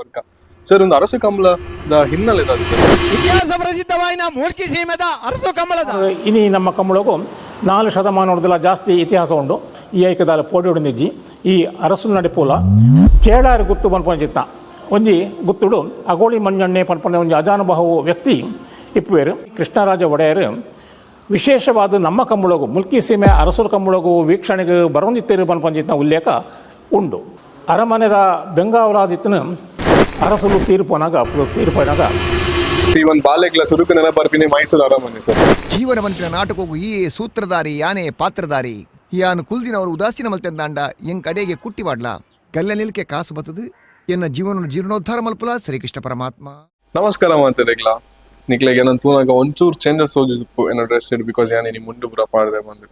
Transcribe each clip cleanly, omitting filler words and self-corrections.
ವರ್ಗ ಸರ್. ಒಂದು ಅರಸು ಕಮಲದ ಹಿನ್ನೆಲೆ ಸರ್. ಇತಿಹಾಸ ಪ್ರಸಿದ್ಧವಾದ ಮೂಲ್ಕಿ ಸೀಮೆದ ಅರಸು ಕಮಲದ ಇನಿ ನಮ್ಮ ಕಮಲಗೂ 4 ಶತಮಾನದ ಜಾಸ್ತಿ ಇತಿಹಾಸ ಉಂಡು. ಈ ಐಕದಾಲ ಪೋಡಿ ಹೊಡೆದಿಜ್ಜಿ ಈ ಅರಸು ನಡಿಪೂಲ ಚೇಳಾರು ಗುತ್ತು ಪನ್ಪಂಚಿತ್ತ ಒಂಜಿ ಗುತ್ತುಡು ಅಗೋಳಿ ಮಂಜಣ್ಣೆ ಪನ್ಪಂಡ ಒಂಜಿ ಅಜಾನುಬಾಹು ವ್ಯಕ್ತಿ ಇಪ್ಪುವೇರು ಕೃಷ್ಣರಾಜ ಒಡೆಯರು ವಿಶೇಷವಾದ ನಮ್ಮ ಕಮ್ಮುಳಗು ಮುಲ್ಕಿ ಸೀಮೆ ಅರಸರ ಕಮ್ಮುಳಗು ವೀಕ್ಷಣೆಗೆ ಬರೋಂದಿತ್ತೇರು ಪನ್ಪಂಚಿತ್ತ ಉಲ್ಲೇಖ ಉಂಡು. ಅರಮನೆದ ಬೆಂಗಾವಲಾದಿತ್ತನ ಅರಸಲು ತೀರ್ಪೋನಾಗ ಒಂದು ಬಾಲ್ಯಗಳ ಸುರುಕು ನೆನಪರ್ಪಿನಿ ಮೈಸೂರು ಅರಮನೆ ಸರ್. ಜೀವನ ಮನ್ಪಿನ ನಾಟಕವು ಈ ಸೂತ್ರಧಾರಿ ಯಾನೆ ಪಾತ್ರಧಾರಿ ಯಾನು ಕುಲ್ದಿನವರು ಉದಾಸೀನ ಮಲ್ತೆಂದಾಂಡ ಎಂಗ್ ಕಡೆಗೆ ಕುಟ್ಟಿ ಮಾಡ್ಲಾ ಕಲ್ಯ ನಿಲ್ಕೆ ಕಾಸು ಬತ್ತದು ಎನ್ನ ಜೀವನ ಜೀರ್ಣೋದ್ಧಾರ ಮಲ್ಪಲ ಶ್ರೀಕೃಷ್ಣ ಪರಮಾತ್ಮ. ನಮಸ್ಕಾರ ಮಾತಾಡಿಗ್ಲಾ ನಿಕ್ಲೆಗೆ ನಾನು ತೂನಾಗ ಒಂಚೂರು ಚೇಂಜಸ್ ಸೋಜಿಸು ಏನೋ ಡ್ರೆಸ್ ಇಡ್ ಬಿಕಾಸ್ ಯಾನಿ ಮುಂಡು ಪುರ ಪಾಡ್ದೆ ಬಂದು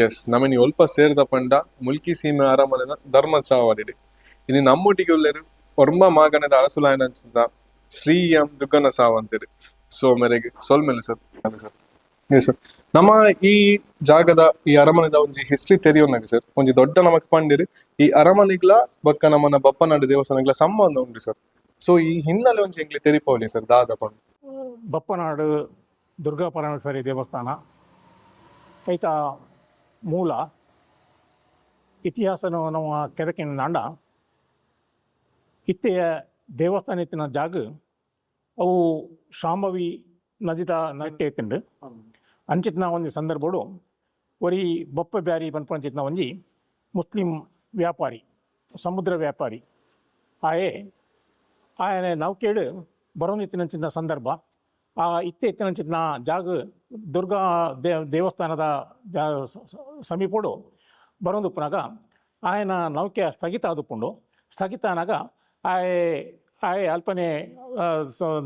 ಎಸ್ ನಮ್ಮನಿ ಒಲ್ಪ ಸೇರಿದ ಪಂಡ ಮುಲ್ಕಿ ಸೀಮೆ ಅರಮನೆದ ಧರ್ಮ ಚಾವಡಿಡಿ ಇನ್ನು ನಮ್ಮೊಟ್ಟಿಗೆ ಉಳ್ಳೇರು ಒರ್ಮ ಮಾಗನದ ಅರಸುಲಾಯನ ಶ್ರೀ ಎಂ ದುಗ್ಗನ ಸಾವ್ ಅಂತೇಳಿ. ಸೊ ಮೇರೆಗೆ ಸೋಲ್ಮೇಲೆ ಸರ್ ಸರ್ ಎಸ್ ಸರ್ ನಮ್ಮ ಈ ಜಾಗದ ಈ ಅರಮನೆದ ಒಂಜಿ ಹಿಸ್ಟ್ರಿ ತೆರಿಯೋನಾಗಿ ಸರ್ ಒಂಜಿ ದೊಡ್ಡ ನಮಕ್ ಪಂಡಿರಿ ಈ ಅರಮನೆಗ್ಲ ಬೊಕ್ಕ ನಮ್ಮನ ಬಪ್ಪನಾಡು ದೇವಸ್ಥಾನಗಳ ಸಂಬಂಧ ಉಂಟು ಸರ್. ಸೊ ಈ ಹಿನ್ನೆಲೆ ಒಂಜಿ ಎಂಗ್ಲಿ ತೆರಿಪೋಲಿ ಸರ್ ದಾದ ಪಂಡು ಬಪ್ಪನಾಡು ದುರ್ಗಾ ಪರಮೇಶ್ವರಿ ದೇವಸ್ಥಾನ ಐತ ಮೂಲ ಇತಿಹಾಸನ ನಾವು ಕೆದಕಿನ ನಾಂಡ ಇತ್ತೆಯ ದೇವಸ್ಥಾನ ಇತ್ತಿನ ಜಾಗ ಅವು ಶಾಂಭವಿ ನದಿದ ನಟ್ಟೆ ಎತ್ತಂಡು ಅಂಚಿತ್ನ ಒಂಜಿ ಸಂದರ್ಭಡು ಒರಿ ಬೊಪ್ಪ ಬ್ಯಾರಿ ಪನ್ಪಂಚಿತ್ನ ಒಂಜಿ ಮುಸ್ಲಿಂ ವ್ಯಾಪಾರಿ ಸಮುದ್ರ ವ್ಯಾಪಾರಿ ಆಯನೆ ನೌಕೇಡು ಬರೋನಿತ್ತಿನಂಚಿನ ಸಂದರ್ಭ ಆ ಇತ್ತಿನಂಚಿನ ಜಾಗ ದುರ್ಗಾ ದೇವಸ್ಥಾನದ ಸಮೀಪಡು ಬರೋದುಪ್ಪನಾಗ ಆಯನ ನೌಕೆ ಸ್ಥಗಿತ ಆದುಕೊಂಡು ಸ್ಥಗಿತ ಅನಾಗ ಆಯೆ ಅಲ್ಪನೆ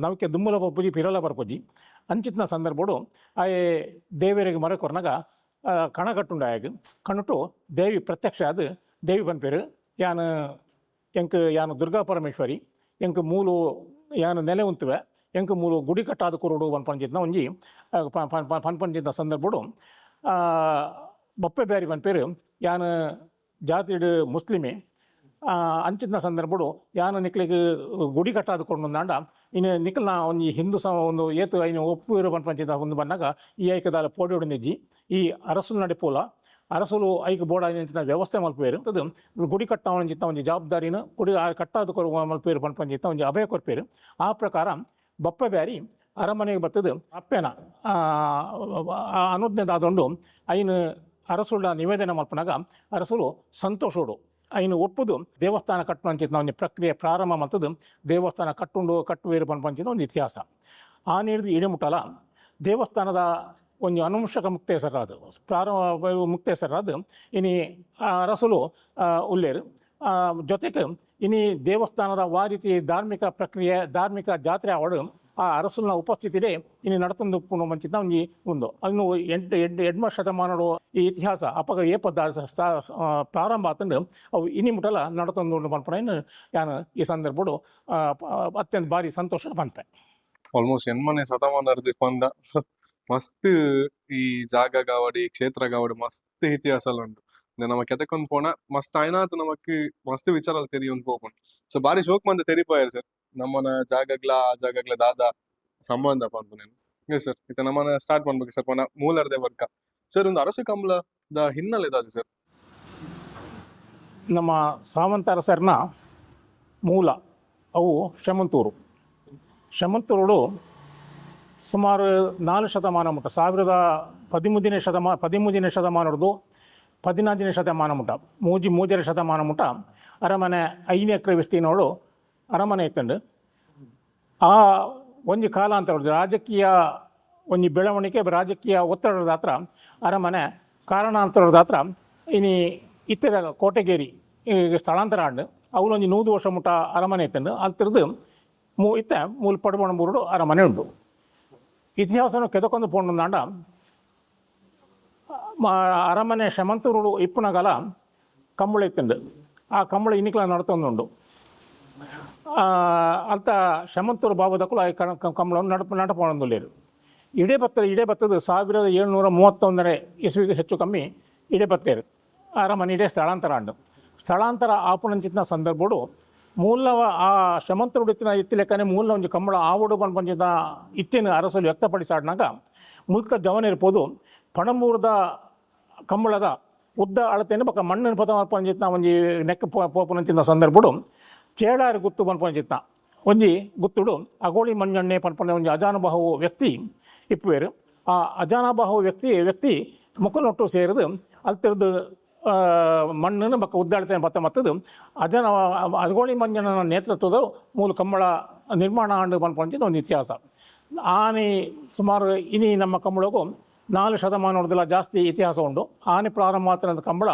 ನೌಕೆ ದುಮ್ಮಲ ಬರ್ಪುಜಿ ಪಿರಲ ಬರ್ಪುಜಿ ಅಂಚಿತ್ನ ಸಂದರ್ಭಡು ಆಯೆ ದೇವಿಯರಿಗೆ ಮರ ಕೊರ್ನಾಗ ಕಣ ಕಟ್ಟುಂಡು ಆಯಗ ಕಣ್ಣುಟ್ಟು ದೇವಿ ಪ್ರತ್ಯಕ್ಷ ಅದು ದೇವಿ ಪನ್ಪೇರು ಯಾನು ದುರ್ಗಾ ಪರಮೇಶ್ವರಿ ಎಂಕ್ ಮೂಲು ಯಾನು ನೆಲೆ ಉಂತುವೆ ಎಂಕ್ ಮೂಲು ಗುಡಿ ಕಟ್ಟಾದ ಕುರುಡು ಪನ್ಪಂಚಿತ್ನ ಒಂಜಿ ಪನ್ಪಂಚಿತ್ನ ಸಂದರ್ಭಡು ಬೊಪ್ಪೆ ಬ್ಯಾರಿ ಪನ್ಪೇರು ಯಾನು ಜಾತಿಡು ಮುಸ್ಲಿಮೆ ಅಂಚಿನ ಸಂದರ್ಭಡು ಯಾನು ನಿಕ್ಲಿಗೆ ಗುಡಿ ಕಟ್ಟಾದುಕೊಂಡು ನಾಂಡ ಇನ್ನು ನಿಕ್ಲನ ಒಂಜಿ ಹಿಂದೂ ಒಂದು ಏತು ಐನು ಒಪ್ಪು ಪಂಚಿದ ಒಂದು ಬಂದಾಗ ಈ ಐಕದಾಲ ಪೋಡಿ ಹೊಡೆದಿಜ್ಜಿ ಈ ಅರಸಲು ನಡಿಪೋಲ ಅರಸಲು ಐಕ್ ಬೋರ್ಡ್ ಅಂಚಿನ ವ್ಯವಸ್ಥೆ ಮಲ್ಪೇರು ಅದು ಗುಡಿ ಕಟ್ಟಾವಂಚಿತ್ತ ಒಂಜಿ ಜವಾಬ್ದಾರಿನ ಗುಡಿ ಕಟ್ಟಾದು ಮಲ್ಪೇರು ಪಂಚಿತ್ತ ಒಂಜಿ ಅಭಯ ಕೊರ್ಪೇರು. ಆ ಪ್ರಕಾರ ಬೊಪ್ಪೆ ಬ್ಯಾರಿ ಅರಮನೆಗೆ ಬರ್ತದೆ ಅಪ್ಪೆನ ಅನುಜ್ಞೆದಾದೊಂಡು ಐನು ಅರಸುಳ ನಿವೇದನೆ ಮಲ್ಪನಾಗ ಅರಸಲು ಸಂತೋಷೋಡು ಐನು ಒಪ್ಪುದು ದೇವಸ್ಥಾನ ಕಟ್ಟುವಂಚಿತ ಒಂದು ಪ್ರಕ್ರಿಯೆ ಪ್ರಾರಂಭ ಮಾಡ್ತದ್ದು ದೇವಸ್ಥಾನ ಕಟ್ಟುವೇರು ಪಂಚಿದ ಒಂದು ಇತಿಹಾಸ. ಆ ನೀಡಿದ ಇಡಿಮುಟ್ಟಲ ದೇವಸ್ಥಾನದ ಒಂದು ಅನುವಂಶಕ ಮುಕ್ತೇಸರಾದು ಪ್ರಾರಂಭ ಮುಕ್ತೇಸರಾದು ಇನಿ ಅರಸಲು ಉಲ್ಲೇರು ಜೊತೆಗೆ ಇನಿ ದೇವಸ್ಥಾನದ ವಾರೀತಿ ಧಾರ್ಮಿಕ ಪ್ರಕ್ರಿಯೆ ಧಾರ್ಮಿಕ ಜಾತ್ರೆ ಅವಡು ಆ ಅರಸುಲ್ನ ಉಪಸ್ಥಿತಿಯೇ ಇನ್ನು ನಡತಂದು ಮಂಚಿತ ಒಂಜಿ ಉಂದು ಅನ್ನು ಎಡ್ಮ ಶತಮಾನಡು ಈ ಇತಿಹಾಸ ಅಪಗ ಪ್ರಾರಂಭ ಆತಂಡು ಅವು ಇನಿ ಮುಟ್ಟಲ ನಡತಂದು ಪನ್ಪಣ ಯಾನು ಈ ಸಂದರ್ಭಡು ಅತ್ಯಂತ ಭಾರಿ ಸಂತೋಷ ಪನ್ಪೆ. ಆಲ್ಮೋಸ್ಟ್ ಎನ್ಮನೆ ಶತಮಾನದ ಪಂದ ಮಸ್ತ್ ಈ ಜಾಗ ಗಾವಡಿ ಕ್ಷೇತ್ರ ಗಾವಡಿ ಮಸ್ತ್ ಇತಿಹಾಸ ಉಂಟು. ನಮ್ಮ ಕೆದಕೊಂಡ್ ಪೋಣ ಮಸ್ತ್ ಆಯ್ನಾತ್ ನಮಕ್ ಮಸ್ತ್ ವಿಚಾರ ತೆರಿಯೊಂದು ಪೋಪುಂಡು. ಸೊ ಬಾರಿ ಶೋಕ್ ಮಂದ ತೆರಿಪಾಯರು ಸರ್ ನಮ್ಮನ ಜಾಗಗ್ಲ ದಾದ ಸಂಬಂಧ ಪಂಪು నేను ಸರ್ ಇತ್ತ ನಮ್ಮನ ಸ್ಟಾರ್ಟ್ ಮಾಡ್ಬೇಕು ಸರ್ ಪನ ಮೂಲರ್ದೆ ವರ್ಕ ಸರ್ ಒಂದು ಅರಸು ಕಮಲದ ಹಿನ್ನೆಲೆ ದಾದ ಸರ್. ನಮ್ಮ ಸಾವಂತ ಅರಸರ್ನ ಮೂಲ ಅವು ಶಮಂತೂರು ಸುಮಾರು 4 ಶತಮಾನ ಮುಟ್ಟ 13ನೇ ಶತಮಾನದ್ದು 14ನೇ ಶತಮಾನ ಮುಟ್ಟ ಮೂಜರ ಶತಮಾನ ಮುಟ್ಟ ಅರಮನೆ 5 ಎಕರೆ ವಿಸ್ತೀರ್ಣೋಡು ಅರಮನೆ ಇತ್ತಂಡು ಆ ಒಂಜಿ ಕಾಲಾಂತರ ರಾಜಕೀಯ ಒಂಜಿ ಬೆಳವಣಿಗೆ ರಾಜಕೀಯ ಒತ್ತಡದ ಹತ್ರ ಅರಮನೆ ಕಾರಣಾಂತರದ ಹತ್ರ ಇನಿ ಇತ್ತರ ಕೋಟೆಗೇರಿ ಸ್ಥಳಾಂತರ ಆಂಡು ಅವಳು ಒಂಜಿ 100 ವರ್ಷ ಮುಟ್ಟ ಅರಮನೆ ಇತ್ತಂಡು ಅಲ್ತಿರ್ದು ಮೂಲ ಪಡುಬಣಬೂರುಡು ಅರಮನೆ ಉಂಡು. ಇತಿಹಾಸನ ಕೆದಕೊಂದು ಪೋಂಡು ನಾಂಡ ಅರಮನೆ ಶಮಂತೂರು ಇಪ್ಪುನಗಲ ಕಂಬಳ ಇತ್ತಂಡು ಆ ಕಂಬಳ ಇನ್ನಿಕ್ಲ ನಡತೊಂದುಂಡು ಅಂತ ಶಮಂತೂರು ಬಾಬದಕ್ಕೂ ಕಂಬಳವನ್ನು ನಡಪೊಂದುಲ್ಲೇರು. ಇಡೇ ಬತ್ತದ 1731 ಇಸ್ವಿಗೆ ಹೆಚ್ಚು ಕಮ್ಮಿ ಇಡೇ ಬತ್ತೇರು ಅರಮನೆ ಇಡೇ ಸ್ಥಳಾಂತರ ಆಂಡು ಸ್ಥಳಾಂತರ ಆಪುನಂಚಿತ್ನ ಸಂದರ್ಭಡು ಮೂಲವ ಆ ಶಮಂತರುಡಿತ್ತಿನ ಇತ್ತಿಲೆಕ್ಕನೆ ಮೂಲನ ಒಂಜಿ ಕಂಬಳ ಆವಡು ಪಂಚಿದ ಇಚ್ಚಿನ ಅರಸಲು ವ್ಯಕ್ತಪಡಿಸಾಡಿನಾಗ ಮುಲ್ಕ ಜವನಿರ್ಬೋದು ಪಣಮೂರದ ಕಂಬಳದ ಉದ್ದ ಅಳತೆಯನ್ನು ಬಕ್ಕ ಮಣ್ಣಿನ ಪದ ಪಂಚಿತ್ನ ಒಂಜಿ ನೆಕ್ಕ ಪೋಪುನಂಚಿನ ಸಂದರ್ಭಡು ಚೇಡಾರಿ ಗುತ್ತು ಪಂಚಿತ್ನ ಒಂಜಿ ಗುತ್ತುಡು ಅಗೋಳಿ ಮಂಜಣ್ಣೆ ಪನ್ಪಂಡ ಒಂಜಿ ಅಜಾನುಬಾಹು ವ್ಯಕ್ತಿ ಇಪ್ಪುವೇರು ಆ ಅಜಾನುಬಾಹು ವ್ಯಕ್ತಿ ಮುಖನೊಟ್ಟು ಸೇರಿದು ಅಲ್ತಿರ್ದು ಮಣ್ಣನ್ನು ಬಕ್ಕ ಉದ್ದಾಳತೆ ಬತ್ತ ಮತ್ತದು ಅಗೋಳಿ ಮಂಜಣ್ಣನ ನೇತೃತ್ವದ ಮೂಲ ಕಂಬಳ ನಿರ್ಮಾಣ ಆಂಡು ಪನ್ಪಂಚಿದ ಒಂದು ಇತಿಹಾಸ ಆನೆ ಸುಮಾರು ಇನಿ ನಮ್ಮ ಕಂಬಳಗೂ 4 ಶತಮಾನದಲ್ಲ ಜಾಸ್ತಿ ಇತಿಹಾಸ ಉಂಡು ಆನೆ ಪ್ರಾರಂಭ ಮಾತ್ರ ಕಂಬಳ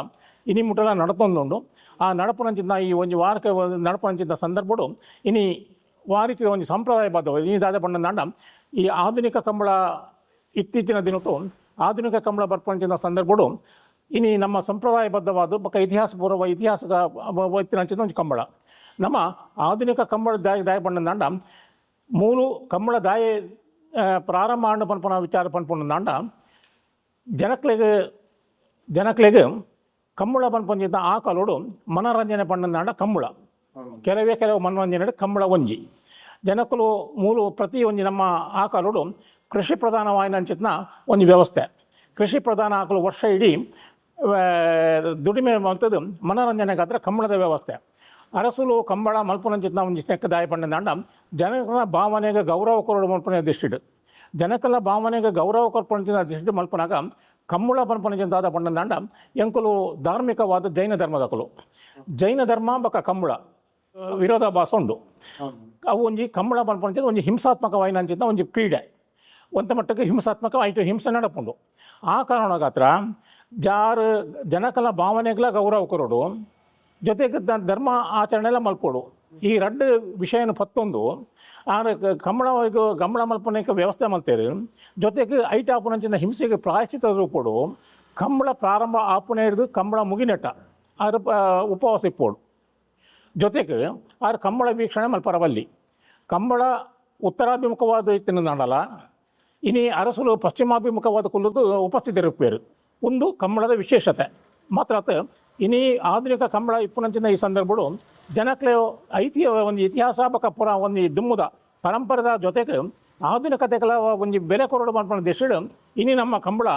ಇನಿ ಮುಟ್ಟಲ ನಡಪೊಂದುಂಡು ಆ ನಡಪನಂಚಿನ ಈ ಒಂದು ವಾರಕ್ಕೆ ನಡಪನಂಚಿನ ಸಂದರ್ಭಡು ಇನಿ ವಾರಿತಿದ ಒಂದು ಸಂಪ್ರದಾಯಬದ್ಧ ಇನಿ ದಾದ ಪಂಡ ಈ ಆಧುನಿಕ ಕಂಬಳ ಇತ್ತೀಚಿನ ದಿನಕ್ಕೂ ಆಧುನಿಕ ಕಂಬಳ ಬರ್ಪಂಚಿನ ಸಂದರ್ಭಡು ಇನಿ ನಮ್ಮ ಸಂಪ್ರದಾಯಬದ್ಧವಾದ ಬಕ್ಕ ಇತಿಹಾಸದ ಇತ್ತಿನಂಚಿನ ಒಂದು ಕಂಬಳ ನಮ್ಮ ಆಧುನಿಕ ಕಂಬಳ ದಾಯ ಪಂಡ ಮೂಲು ಕಂಬಳ ದಾಯ ಪ್ರಾರಂಭ ಆಂಡು ಪನ್ಪನ ವಿಚಾರ ಪನ್ಪುಂಡ ಜನಕ್ಲೆಗೆ ಕಂಬಳ ಪನ್ಪಂಚಿದ ಆ ಕಾಲೋಡು ಮನೋರಂಜನೆ ಪಂಡ ಕಂಬಳ ಕೆಲವು ಮನೋರಂಜನೆ ಕಂಬಳ ಒಂಜಿ ಜನಕ್ಕಲು ಮೂಲು ಪ್ರತಿ ಒಂಜಿ ನಮ್ಮ ಆ ಕಾಲೋಡು ಕೃಷಿ ಪ್ರಧಾನವಾಯಿನ ಅಂಚಿತ್ನ ಒಂದು ವ್ಯವಸ್ಥೆ ಕೃಷಿ ಪ್ರಧಾನ ಆಕಲು ವರ್ಷ ಇಡೀ ದುಡಿಮೆ ಅಂತದ್ದು ಮನೋರಂಜನೆಗಾದ್ರೆ ಕಂಬಳದ ವ್ಯವಸ್ಥೆ ಅರಸುಲು ಕಂಬಳ ಮಲ್ಪನಂಚಿತ್ನ ಒಂಜಿ ಸ್ನೆಕ್ಕ ದಾಯ ಪಂಡ ಜನಕಲ ಭಾವನೆಗೆ ಗೌರವ ಕೊರಡು ಮಲ್ಪನೆ ದಿಷ್ಟಿಡು ಜನಕಲ ಭಾವನೆಗೆ ಗೌರವ ಕೊರ್ಪಂಚಿನ ದಿಷ್ಟಿ ಮಲ್ಪನಾಗ ಕಂಬಳ ಪನ್ಪನಚಿಂತಾದ ಪಂಡ ಎಂಕುಲು ಧಾರ್ಮಿಕವಾದ ಜೈನ ಧರ್ಮದಕಲು ಜೈನ ಧರ್ಮ ಬಕ್ಕ ಕಂಬಳ ವಿರೋಧಾಭಾಸ ಉಂಡು ಅವು ಒಂಜಿ ಕಂಬಳ ಪನ್ಪನಚಿದ ಒಂಜಿ ಹಿಂಸಾತ್ಮಕವಾಯಿನ ಅಂಚಿನ ಒಂಜಿ ಕ್ರೀಡೆ ಒಂತ ಮಟ್ಟಕ್ಕೆ ಹಿಂಸಾತ್ಮಕ ಆಯಿತು ಹಿಂಸೆ ನಡಪುಂಡು ಆ ಕಾರಣಗಾತ್ರ ಜಾರು ಜನಕಲ ಭಾವನೆಗಳ ಗೌರವ ಕೊರಡು ಜೊತೆಗೆ ಧರ್ಮ ಆಚರಣೆ ಎಲ್ಲ ಮಲ್ಪೋಡು ಈ ರಡ್ಡು ವಿಷಯನ ಪತ್ತೊಂದು ಆದ್ರೆ ಕಂಬಳ ಮಲ್ಪನೆಗೆ ವ್ಯವಸ್ಥೆ ಮಲ್ತೇರು ಜೊತೆಗೆ ಐಟ ಆಪುನಂಚಿನ ಹಿಂಸೆಗೆ ಪ್ರಾಯಶ್ಚಿತ ರೂಪೋಡು ಕಂಬಳ ಪ್ರಾರಂಭ ಆಪುನೆ ಹಿಡಿದು ಕಂಬಳ ಮುಗಿನೆಟ್ಟ ಆದ್ರೆ ಉಪವಾಸ ಇಪ್ಪೋಡು ಜೊತೆಗೆ ಆದ್ರೆ ಕಂಬಳ ವೀಕ್ಷಣೆ ಮಲ್ಪರವಲ್ಲಿ ಕಂಬಳ ಉತ್ತರಾಭಿಮುಖವಾದ ಇತ್ತಿನ ನಾಡಲ್ಲ ಇನಿ ಅರಸಲು ಪಶ್ಚಿಮಾಭಿಮುಖವಾದ ಕುಲ್ಲದು ಉಪಸ್ಥಿತರಿಪ್ಪೇರು ಒಂದು ಕಂಬಳದ ವಿಶೇಷತೆ ಮಾತ್ರ ಇನಿ ಆಧುನಿಕ ಕಂಬಳ ಇಪ್ಪುನಂಚಿನ ಈ ಸಂದರ್ಭಗಳು ಜನಕ್ಕೆ ಒಂದು ಇತಿಹಾಸ ಬಕ್ಕ ಪುರ ಒಂದು ದುಮ್ಮುದ ಪರಂಪರೆದ ಜೊತೆಗೆ ಆಧುನಿಕತೆಗಳ ಒಂದು ಬೆಲೆ ಕೊರಡು ಮಾಡ್ಕೊಂಡು ದೇಶಡು ಇನಿ ನಮ್ಮ ಕಂಬಳ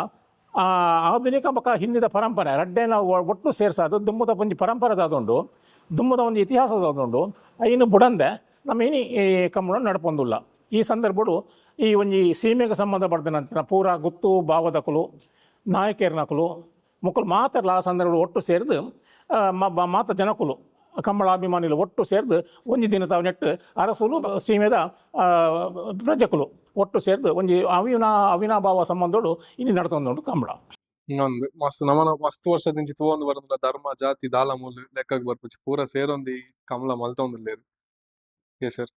ಆಧುನಿಕ ಬಕ್ಕ ಹಿಂದಿದ ಪರಂಪರೆ ರಡ್ಡೆನ ಒಟ್ಟು ಸೇರಿಸೋದು ದುಮ್ಮದ ಒಂದು ಪರಂಪರೆದಾದುಂಡು ದುಮ್ಮದ ಒಂದು ಇತಿಹಾಸದಾದುಂಡು ಇನ್ನು ಬುಡಂದೆ ನಮ್ಮ ಇನಿ ಈ ಕಂಬಳ ನಡ್ಪೊಂದುಲ್ಲ ಈ ಸಂದರ್ಭಡು ಈ ಒಂಜಿ ಸೀಮೆಗೆ ಸಂಬಂಧಪಟ್ಟ ನಂತರ ಪೂರ ಗುತ್ತು ಭಾವದಕಲು ನಾಯಕೇರ್ನಕಲು ಮುಕ್ಕಲು ಮಾತಾಡಲ ಆ ಸಂದರ್ಭ ಒಟ್ಟು ಸೇರಿದು ಮಾತ ಜನಕುಲು ಕಂಬಳಾಭಿಮಾನಿಗಳು ಒಟ್ಟು ಸೇರಿದು ಒಂಜಿ ದಿನ ತಾವು ನೆಟ್ಟು ಅರಸುಲು ಸೀಮೆದ ಪ್ರಜೆಕುಲು ಒಟ್ಟು ಸೇರಿದು ಒಂಜಿ ಅವಿನಾಭಾವ ಸಂಬಂಧಗಳು ಇಲ್ಲಿ ನಡ್ತೊಂದುಂಡು ಕಂಬಳ ಇನ್ನೊಂದು ಮಸ್ತ್ ನಮನ ಮಸ್ತ್ ವರ್ಷದಿಂಚಿ ತೂವೊಂದು ಬರೋದಿಲ್ಲ ಧರ್ಮ ಜಾತಿ ದಾಲ ಮೂಲ ಲೆಕ್ಕಕ್ಕೆ ಬರ್ಪುಜಿ ಪೂರ ಸೇರೊಂದಿ ಕಮಲ ಮಲ್ತೊಂದುಲ್ಲೇರು ಸರ್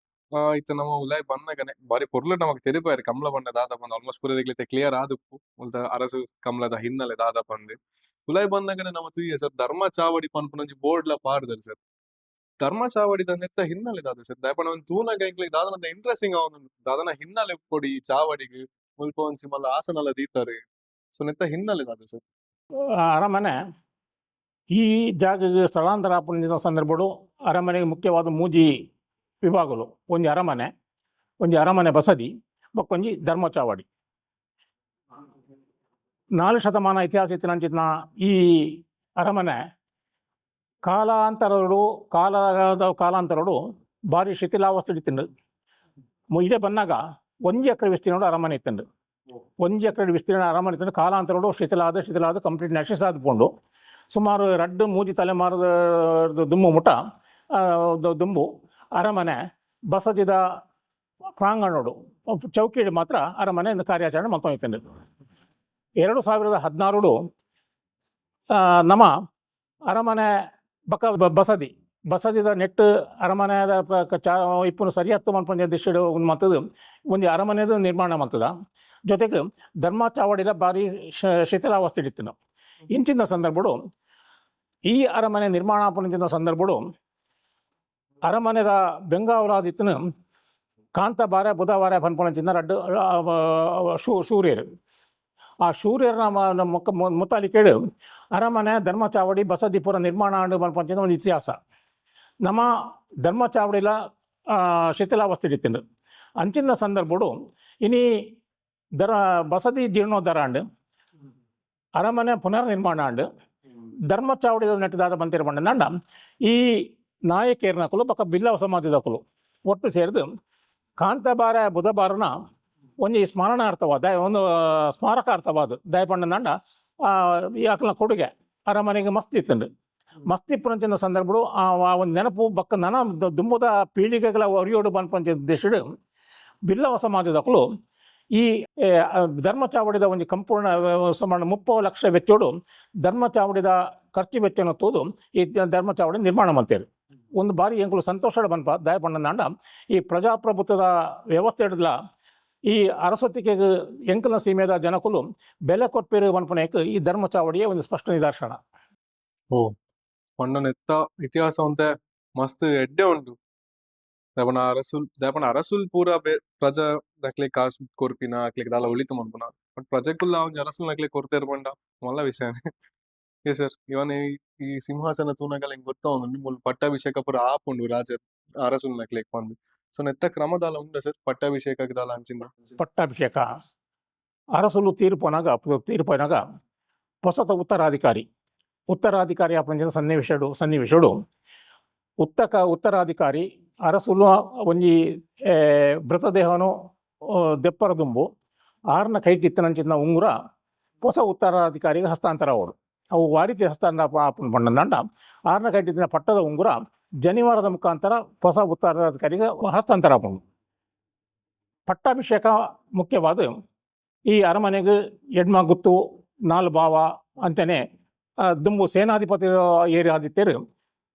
ಇತ್ತ ನಮ್ಮ ಉಲಾಯ್ ಬಂದಾಗನೆ ಬಾರಿ ಪೊರ್ಲು ನಮಕ್ ತೆರಿಪಾಯರು ಕಮಲ ಬಣ್ಣ ದಾದ ಬಂದು ಆಲ್ಮೋಸ್ಟ್ ಪೂರ ರೆಗ್ಲಿತೆ ಕ್ಲಿಯರ್ ಆದುಪ್ಪು ಉಲ್ತ ಅರಸು ಕಮಲದ ಹಿನ್ನೆಲೆ ದಾದ ಬಂದು ಉಲಾಯ್ ಬಂದಾಗನೆ ನಮ್ಮ ತುಯ್ಯ ಸರ್ ಧರ್ಮ ಚಾವಡಿ ಪನ್ಪುನಂಜಿ ಬೋರ್ಡ್ಲ ಪಾಡ್ದರ್ ಸರ್ ಧರ್ಮ ಚಾವಡಿದ ನೆತ್ತ ಹಿನ್ನೆಲೆ ದಾದ ಸರ್ ದಾಯಪಣ ಒಂದು ತೂನ ಗೈಕ್ಲಿಗೆ ದಾದನ ಇಂಟ್ರೆಸ್ಟಿಂಗ್ ಅವನು ದಾದನ ಹಿನ್ನೆಲೆ ಕೊಡಿ ಚಾವಡಿಗೆ ಮುಲ್ಪ ಒಂಚಿ ಮಲ್ಲ ಆಸನಲ್ಲ ದೀತಾರೆ ಸೊ ನೆತ್ತ ಹಿನ್ನೆಲೆ ದಾದ ಸರ್ ಅರಮನೆ ಈ ಜಾಗಕ್ಕೆ ಸ್ಥಳಾಂತರ ಆಪುನ ಸಂದರ್ಭಗಳು ಅರಮನೆಗೆ ಮುಖ್ಯವಾದ ಮೂಜಿ ವಿಭಾಗಗಳು ಒಂದು ಅರಮನೆ ಬಸದಿ ಮಕ್ಕೊಂಜಿ ಧರ್ಮ ಚಾವಡಿ 4 ಶತಮಾನ ಇತಿಹಾಸ ಇತ್ತಿನಂಚಿನ ಈ ಅರಮನೆ ಕಾಲಾಂತರಡು ಭಾರಿ ಶಿಥಿಲಾವಸ್ಥೆ ಇತ್ತಿಂಡು ಇದೇ ಬಂದಾಗ 1 ಎಕರೆ ವಿಸ್ತೀರ್ಣ ಅರಮನೆ ಇತ್ತಂಡು 1 ಎಕರೆ ವಿಸ್ತೀರ್ಣ ಅರಮನೆ ಇತ್ತಂಡು ಕಾಲಾಂತರಡು ಶಿಥಿಲಾದ ಕಂಪ್ಲೀಟ್ ನಶಿಸಾದ ಪೋಂಡು ಸುಮಾರು 2 ಮೂಜಿ ತಲೆಮಾರದ ದುಂಬು ಮುಟ ದುಂಬು ಅರಮನೆ ಬಸದಿದ ಪ್ರಾಂಗಣೋಡು ಚೌಕಿಡು ಮಾತ್ರ ಅರಮನೆ ಕಾರ್ಯಾಚರಣೆ ಮಲ್ತೊಂದಿತ್ತಂಡು 2016 ನಮ್ಮ ಅರಮನೆ ಬಕ್ಕ ಬಸದಿದ ನೆಟ್ಟು ಅರಮನೆದ ಇಪ್ಪು ಸರಿಯತ್ತು ಮನ್ಪಂಜ ದಿಶಡು ಮತ್ತದು ಒಂದು ಅರಮನೆದು ನಿರ್ಮಾಣ ಮಾಡ್ತದ ಜೊತೆಗೆ ಧರ್ಮ ಚಾವಡಿಲ ಭಾರಿ ಶಿಥಿಲಾವಸ್ಥೆ ಇಡಿತ್ತು ಇಂಚಿನ ಸಂದರ್ಭಗಳು ಈ ಅರಮನೆ ನಿರ್ಮಾಣ ಆಪುನಿಂದ ಸಂದರ್ಭಗಳು ಅರಮನೆದ ಬೆಂಗಾವಲಾದಿತ್ತನು ಕಾಂತ ಬಾರ ಬುಧವಾರ ಪನ್ಪೊನಂಚಿನ ರಡ್ಡು ಶೂರ್ಯರು ಆ ಶೂರ್ಯರ ಮುತ್ತಾಲಿ ಕೇಳು ಅರಮನೆ ಧರ್ಮ ಚಾವಡಿ ಬಸದಿಪುರ ನಿರ್ಮಾಣ ಆಂಡು ಪನ್ಪಂಚಿನ ಒಂದು ಇತಿಹಾಸ ನಮ್ಮ ಧರ್ಮ ಚಾವಡಿಲ ಶಿಥಿಲಾವಸ್ಥೆ ಇಟ್ಟಿಂಡು ಅಂಚಿನ ಸಂದರ್ಭಡು ಇನಿ ಬಸದಿ ಜೀರ್ಣೋದ್ಧಾರ ಅಂಡು ಅರಮನೆ ಪುನರ್ ನಿರ್ಮಾಣ ಅಂಡು ಧರ್ಮ ಚಾವಡಿದ ನೆಟ್ಟದಾದ ಬಂತಿರ ಬಂಡ ಈ ನಾಯಕೇರ್ನಕಲು ಪಕ್ಕ ಬಿಲ್ಲವ ಸಮಾಜದಕಲು ಒಟ್ಟು ಸೇರಿದು ಕಾಂತಬಾರ ಬುಧಬಾರನ ಒಂದು ಸ್ಮರಣಾರ್ಥವಾದ ಒಂದು ಸ್ಮಾರಕಾರ್ಥವಾದ ದಯಪಂಡ ಈ ಅಕಲ್ನ ಕೊಡುಗೆ ಅರಮನೆಗೆ ಮಸ್ತ್ ಇತ್ತಂಡು ಮಸ್ತ್ ಇಪ್ಪಂಚಿನ ಸಂದರ್ಭಡು ಆ ಒಂದು ನೆನಪು ಬಕ್ಕ ನನ ದುಂಬದ ಪೀಳಿಗೆಗಳ ಒರಿಯೋಡು ಬಂದ್ಪಂಚ ದಿಶಡು ಬಿಲ್ಲವ ಸಮಾಜದಕಲು ಈ ಧರ್ಮ ಚಾವಡಿದ ಒಂದು ಸಂಪೂರ್ಣ ಸುಮಾರು 30 ಲಕ್ಷ ವೆಚ್ಚೋಡು ಧರ್ಮ ಚಾವಡಿದ ಖರ್ಚು ವೆಚ್ಚನ ತೋದು ಈ ಧರ್ಮ ಚಾವಡಿ ನಿರ್ಮಾಣ ಮಾಡ್ತೇವೆ ಒಂದು ಬಾರಿ ಎಂಕುಲು ಸಂತೋಷ ಬನ್ಪ ದಯಪಂಡ ಈ ಪ್ರಜಾಪ್ರಭುತ್ವದ ವ್ಯವಸ್ಥೆ ಹಿಡಿದ್ಲ ಈ ಅರಸೊತ್ತಿಗೆ ಎಂಕಲ್ನ ಸೀಮೆದ ಜನಕುಲು ಬೆಲೆ ಕೊಟ್ಪೇರು ಬನ್ಪನೇಕ್ ಈ ಧರ್ಮ ಚಾವಡಿಯ ಒಂದು ಸ್ಪಷ್ಟ ನಿದರ್ಶನ. ಓ ಪಂಡನೆತ್ತ ಇತಿಹಾಸ ಅಂತೆ ಮಸ್ತ್ ಎಡ್ಡೆ ಉಂಟು ದಯಪನ ಅರಸುಲ್ ಪೂರ ಪ್ರಜಾ ದಕ್ಲೆ ಕಾಸು ಕೊರ್ಪಿನ ಅಕ್ಲಿಗೆ ದಾಲ ಉಳಿತು ಮನ್ಪುನ ಬಟ್ ಪ್ರಜೆಕುಲ್ಲ ಅವ್ನ ಅರಸುಲ್ ನಕ್ಲೆ ಕೊರ್ತೇರ್ ಬಂಡ ಮಲ್ಲ ವಿಷಯನೇ ಏ ಸರ್ ಇವನ್ ಈ ಸಿಂಹಾಸನ ತೂನಗಲ ಹಿಂಗ್ ಗೊತ್ತಾ ಒಂದು ನಿಮ್ಮಲ್ ಪಟ್ಟಾಭಿಷೇಕ ಪೂರ ಆಪುಂಡು ರಾಜ ಅರಸುಲ್ ನಕ್ಲೆಗ್ ಬಂದು ಸೊ ನೆತ್ತ ಕ್ರಮದಾಲ ಉಂಡ ಸರ್ ಪಟ್ಟಾಭಿಷೇಕಕ್ಕೆ ದಾಲ ಅಂಚಿಂದ ಪಟ್ಟಾಭಿಷೇಕ ಅರಸುಲು ತೀರ್ಪೋನಾಗ ಹೊಸತ ಉತ್ತರಾಧಿಕಾರಿ ಅಪ್ಪಂಚಿನ ಸನ್ನಿವೇಶಡು ಉತ್ತರಾಧಿಕಾರಿ ಅರಸುಲು ಒಂಜಿ ಮೃತದೇಹನು ದೆಪ್ಪರ ದುಂಬು ಆರ್ನ ಕೈಟಿತ್ತನಂಚಿನ ಉಂಗುರ ಹೊಸ ಉತ್ತರಾಧಿಕಾರಿಗೆ ಹಸ್ತಾಂತರ ಅವಡು ಅವು ವಾರಿತಿ ಹಸ್ತಾಂತರ ಪಂಡ ಆರ್ನ ಕೈಟಿತ್ತಿನ ಪಟ್ಟದ ಉಂಗುರ ಜನಿವಾರದ ಮುಖಾಂತರ ಹೊಸ ಉತ್ತರಾಧಿಕಾರಿಗೆ ಹಸ್ತಾಂತರ ಆಪುಂಡು ಪಟ್ಟಾಭಿಷೇಕ ಮುಖ್ಯವಾದ ಈ ಅರಮನೆಗೆ ಎಡ್ಮ ಗುತ್ತು ನಾಲ್ ಭಾವ ಅಂತಾನೆ ದುಂಬು ಸೇನಾಧಿಪತಿ ಏರಿ ಆದಿತ್ಯರು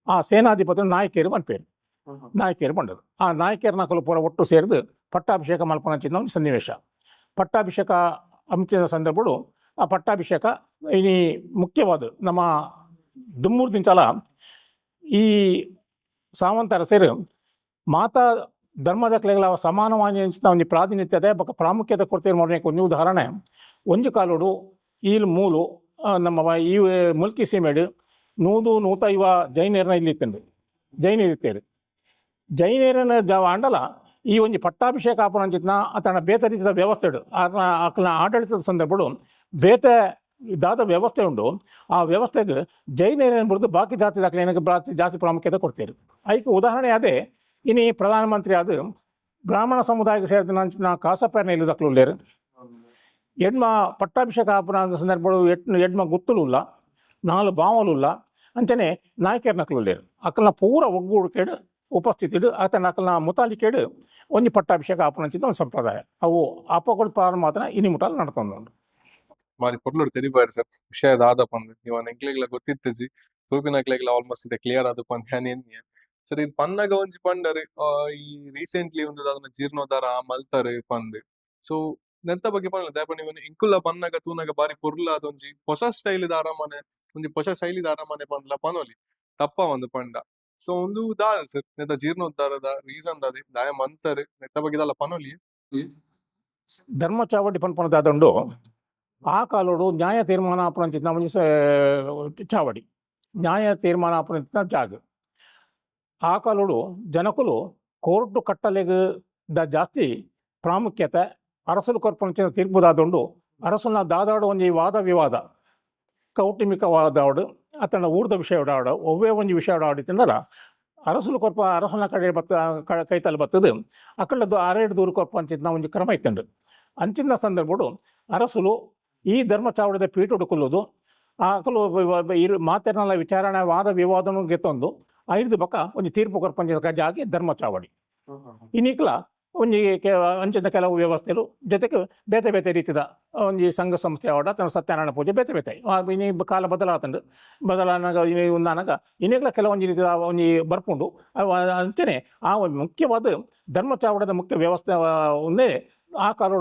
ಆ ಸೇನಾಧಿಪತಿ ನಾಯಕಿಯರು ಬಂಡರು ಆ ನಾಯಕಿಯರ ನಕಲು ಪೂರ ಒಟ್ಟು ಸೇರಿದು ಪಟ್ಟಾಭಿಷೇಕ ಮಲ್ಪನಂಚಿನ ಒಂದು ಸನ್ನಿವೇಶ ಪಟ್ಟಾಭಿಷೇಕ ಅಂಚಿನ ಸಂದರ್ಭಗಳು ಆ ಪಟ್ಟಾಭಿಷೇಕ ಇನಿ ಮುಖ್ಯವಾದ ನಮ್ಮ ದುಮ್ಮೂರು ದಿಂಚಲ ಈ ಸಾವಂತ ಅರಸರು ಮಾತಾ ಧರ್ಮದ ಕ್ಲೆಗಳ ಸಮಾನವಾಗಿ ಒಂದು ಪ್ರಾತಿನಿಧ್ಯತೆ ಬಕ್ಕ ಪ್ರಾಮುಖ್ಯತೆ ಕೊಡ್ತೀರಿ ಮಾಡೋಕೆ ಒಂದು ಉದಾಹರಣೆ ಒಂಜು ಕಾಲೋಡು ಈಲ್ ಮೂಲು ನಮ್ಮ ಈ ಮುಲ್ಕಿ ಸೀಮೆಡು ನೂತ ಇವ ಜೈನೇರನ ಇಲ್ಲಿ ಇತ್ತಂಡು ಜೈನೀರು ಜೈನೇರನ ಅಂಡಲ ಈ ಒಂದು ಪಟ್ಟಾಭಿಷೇಕ ಆಪನಂಚಿತ್ನ ಅತನ ಬೇತೆ ರೀತಿಯ ವ್ಯವಸ್ಥೆ ಅಕ್ಲ ಆಡಳಿತದ ಸಂದರ್ಭಗಳು ಬೇತೆ ದಾದ ವ್ಯವಸ್ಥೆ ಉಂಡು ಆ ವ್ಯವಸ್ಥೆಗೆ ಜೈನೇರನ ಬಿಡ್ದು ಬಾಕಿ ಜಾತಿ ದಾಖಲೆ ಜಾತಿ ಪ್ರಾಮುಖ್ಯತೆ ಕೊಡ್ತೀರಿ ಅದಕ್ಕೆ ಉದಾಹರಣೆ ಅದೇ ಇನ್ನು ಪ್ರಧಾನಮಂತ್ರಿ ಅದು ಬ್ರಾಹ್ಮಣ ಸಮುದಾಯಕ್ಕೆ ಸೇರಿದ ಕಾಸಪ್ಪನ ಇಲ್ಲಿ ದಾಖಲು ಎಡ್ಮ ಪಟ್ಟಾಭಿಷೇಕ ಆಪನ ಸಂದರ್ಭಗಳು ಎಡ್ಮ ಗುತ್ತುಲ್ಲ ನಾಲ್ ಬಾವಲುಲ್ಲ ಅಂಚನೆ ನಾಯಕರ ನಕಲು ಅಕ್ಕಲ್ನ ಪೂರ ಒಗ್ಗೂಡು ಕೇಡು ಉಪಸ್ಥಿತಿಡು ಆತನ ಅಕ್ಕಲ್ನ ಮುತಾಲಿ ಕೇಡು ಒಂಜಿ ಪಟ್ಟಾಭಿಷೇಕ ಆಪನಂಚಿದ ಒಂದು ಸಂಪ್ರದಾಯ ಅವು ಅಪ್ಪಗಳು ಪ್ರಾರಂಭ ಮಾತ್ರ ಇನಿ ಮುಟಾಲ್ ನಡ್ಕೊಂಡು ಮಾರಿ ಪೊರ್ಲುಡು ತೆರಿಬಾರಿ ಸರ್ ವಿಷಯದ ಆದಪ್ಪಂದು ಇವನ್ ಎಂಕ್ಲೆಗ್ಲ ಗೊತ್ತಿತ್ತಜಿ ತೂಪಿನಕ್ಲೆಗ್ಲ ಆಲ್ಮೋಸ್ಟ್ ಇದೆ ಕ್ಲಿಯರ್ ಆದಪ್ಪಂದು ಏನೇನ್ಯ ಸರ್ ಇದು ಪನ್ನಗ ಒಂಜಿ ಪಂಡರು ಈ ರೀಸೆಂಟ್ಲಿ ಒಂದು ಅದನ್ನ ಜೀರ್ಣೋದ್ಧಾರ ಮಲ್ತಾರೆ ಪಂದ್ ಸೊ ನೆತ್ತ ಬಗ್ಗೆ ಪಂಡ ದಯಪ ನೀವು ಇಂಕುಲ್ಲ ಪನ್ನಗ ತೂನಗ ಬಾರಿ ಪೊರ್ಲ ಅದೊಂಜಿ ಹೊಸ ಸ್ಟೈಲ್ ಅರಮನೆ ಒಂಜಿ ಹೊಸ ಶೈಲಿದ ಅರಮನೆ ಪಂದ್ಲ ಪನೋಲಿ ತಪ್ಪ ಒಂದು ಪಂಡ ಸೊ ಒಂದು ದಾರ ಸರ್ ನೆತ್ತ ಜೀರ್ಣೋದ್ಧಾರದ ರೀಸನ್ ದಾದಿ ದಾಯ ಮಂತರು ನೆತ್ತ ಬಗ್ಗೆ ದಲ್ಲ ಪನೋಲಿ ಧರ್ಮ ಚಾವಡಿ ಪನ್ಪನದಾದಂಡು ಆ ಕಾಲೋಡು ನ್ಯಾಯ ತೀರ್ಮಾನ ಆಪನಂಚಿನ ಒಂಜಿ ಚಾವಡಿ ನ್ಯಾಯ ತೀರ್ಮಾನ ಆಪನಂಚಿನ ಜಾಗ ಆ ಕಾಲೋಡು ಜನಕುಲು ಕೋರ್ಟು ಕಟ್ಟಲೆಗೆ ಜಾಸ್ತಿ ಪ್ರಾಮುಖ್ಯತೆ ಅರಸಲು ಕೊರ್ಪಂಚಿನ ತೀರ್ಪುದಾದುಂಡು ಅರಸನ ದಾದಾಡು ಒಂಜಿ ವಾದ ವಿವಾದ ಕೌಟುಂಬಿಕ ವಾದಾಡು ಅತನ ಊರ್ದ ವಿಷಯ ಆಡ ಒವ್ವೇ ಒಂಜಿ ವಿಷಯ ಆಡಿತಂದರ ಅರಸಲು ಕೊರ್ಪ ಅರಸನ ಕಡೆ ಕೈತಲ್ಲಿ ಬತ್ತದು ಅಕ್ಕಳದ್ದು ಆರೇಡು ದೂರ ಕೊರ್ಪಂಚಿನ ಒಂಜಿ ಕ್ರಮ ಇತ್ತಂಡು ಅಂಚಿನ ಸಂದರ್ಭಡು ಅರಸಲು ಈ ಧರ್ಮ ಚಾವಡಿದ ಪೀಠ ಹುಡುಕುವುದು ಅಕಲು ಮಾತೆರ್ನಲ್ಲ ವಿಚಾರಣೆ ವಾದ ವಿವಾದನು ಗೆತ್ತೊಂದು ಐದು ಬಕ್ಕ ಒಂಜಿ ತೀರ್ಪು ಕೊರ್ಪಂಚಿನ ಜಾಗಿ ಧರ್ಮ ಚಾವಡಿ ಇನ್ನಿಕ್ಲ ಒಂಜಿ ಅಂಚಿನ ಕೆಲವು ವ್ಯವಸ್ಥೆಗಳು ಜೊತೆಗೆ ಬೇತೆ ಬೇತೆ ರೀತಿಯ ಒಂಜಿ ಸಂಘ ಸಂಸ್ಥೆ ಆಡ ತನ್ನ ಸತ್ಯನಾರಾಯಣ ಪೂಜೆ ಬೇತೆ ಬೇತೆ ಇನಿ ಕಾಲ ಬದಲಾತಂಡು ಬದಲಾನಾಗ ಉಂದಾನಾಗ ಇನ್ನಿಗ್ಲ ಕೆಲವೊಂದು ರೀತಿಯ ಒಂಜಿ ಬರ್ಪುಂಡು ಅಂಚನೆ ಆ ಒಂದು ಮುಖ್ಯವಾದ ಧರ್ಮ ಚಾವಡದ ಮುಖ್ಯ ವ್ಯವಸ್ಥೆ ಒಂದೇ ಆ ಕಾಲ